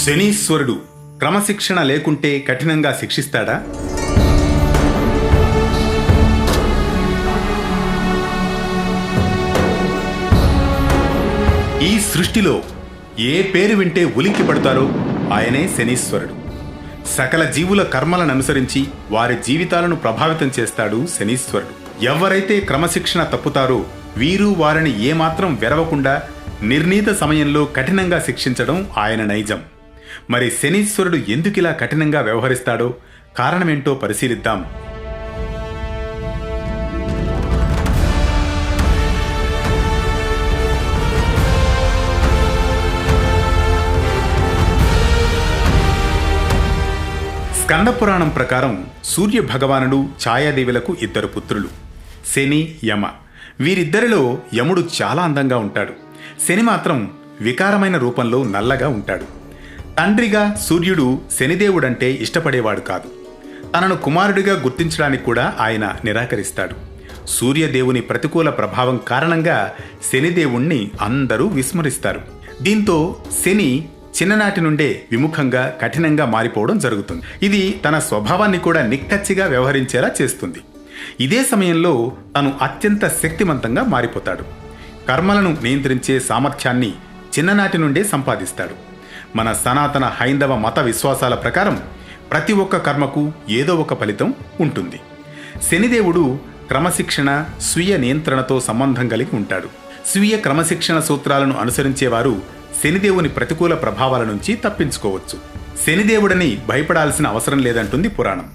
శనీశ్వరుడు క్రమశిక్షణ లేకుంటే కఠినంగా శిక్షిస్తాడా? ఈ సృష్టిలో ఏ పేరు వింటే ఉలిక్కి పడతారో ఆయనే శనీశ్వరుడు. సకల జీవుల కర్మలను అనుసరించి వారి జీవితాలను ప్రభావితం చేస్తాడు శనీశ్వరుడు. ఎవరైతే క్రమశిక్షణ తప్పుతారో వీరు వారిని ఏమాత్రం వెరవకుండా నిర్ణీత సమయంలో కఠినంగా శిక్షించడం ఆయన నైజం. మరి శనీశ్వరుడు ఎందుకిలా కఠినంగా వ్యవహరిస్తాడో కారణమేంటో పరిశీలిద్దాం. స్కంద పురాణం ప్రకారం సూర్య భగవానుడు ఛాయాదేవులకు ఇద్దరు పుత్రులు, శని, యమ. వీరిద్దరిలో యముడు చాలా అందంగా ఉంటాడు. శని మాత్రం వికారమైన రూపంలో నల్లగా ఉంటాడు. తండ్రిగా సూర్యుడు శనిదేవుడంటే ఇష్టపడేవాడు కాదు. తనను కుమారుడిగా గుర్తించడానికి కూడా ఆయన నిరాకరిస్తాడు. సూర్యదేవుని ప్రతికూల ప్రభావం కారణంగా శనిదేవుణ్ణి అందరూ విస్మరిస్తారు. దీంతో శని చిన్ననాటి నుండే విముఖంగా కఠినంగా మారిపోవడం జరుగుతుంది. ఇది తన స్వభావాన్ని కూడా నిక్కచ్చిగా వ్యవహరించేలా చేస్తుంది. ఇదే సమయంలో తను అత్యంత శక్తివంతంగా మారిపోతాడు. కర్మలను నియంత్రించే సామర్థ్యాన్ని చిన్ననాటి నుండే సంపాదిస్తాడు. మన సనాతన హైందవ మత విశ్వాసాల ప్రకారం ప్రతి ఒక్క కర్మకు ఏదో ఒక ఫలితం ఉంటుంది. శనిదేవుడు క్రమశిక్షణ, స్వీయ నియంత్రణతో సంబంధం కలిగి ఉంటాడు. స్వీయ క్రమశిక్షణ సూత్రాలను అనుసరించేవారు శనిదేవుని ప్రతికూల ప్రభావాల నుంచి తప్పించుకోవచ్చు. శనిదేవుడని భయపడాల్సిన అవసరం లేదంటుంది పురాణం.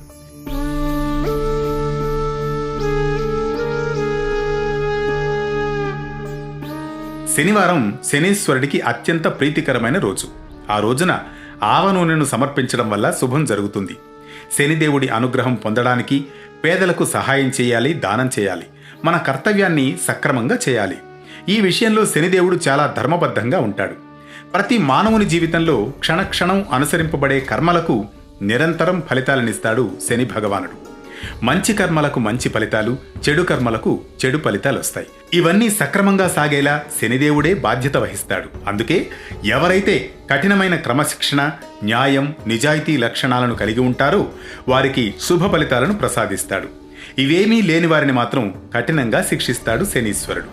శనివారం శనీశ్వరుడికి అత్యంత ప్రీతికరమైన రోజు. ఆ రోజున ఆవ నూనెను సమర్పించడం వల్ల శుభం జరుగుతుంది. శనిదేవుడి అనుగ్రహం పొందడానికి పేదలకు సహాయం చేయాలి, దానం చేయాలి, మన కర్తవ్యాన్ని సక్రమంగా చేయాలి. ఈ విషయంలో శనిదేవుడు చాలా ధర్మబద్ధంగా ఉంటాడు. ప్రతి మానవుని జీవితంలో క్షణక్షణం అనుసరింపబడే కర్మలకు నిరంతరం ఫలితాలనిస్తాడు శని భగవానుడు. మంచి కర్మలకు మంచి ఫలితాలు, చెడు కర్మలకు చెడు ఫలితాలు వస్తాయి. ఇవన్నీ సక్రమంగా సాగేలా శనిదేవుడే బాధ్యత వహిస్తాడు. అందుకే ఎవరైతే కఠినమైన క్రమశిక్షణ, న్యాయం, నిజాయితీ లక్షణాలను కలిగి ఉంటారో వారికి శుభ ఫలితాలను ప్రసాదిస్తాడు. ఇవేమీ లేని వారిని మాత్రం కఠినంగా శిక్షిస్తాడు శనీశ్వరుడు.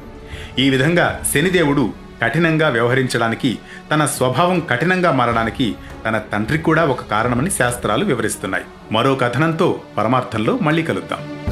ఈ విధంగా శనిదేవుడు కఠినంగా వ్యవహరించడానికి, తన స్వభావం కఠినంగా మారడానికి తన తండ్రి కూడా ఒక కారణమని శాస్త్రాలు వివరిస్తున్నాయి. మరో కథనంతో పరమార్థంలో మళ్ళీ కలుద్దాం.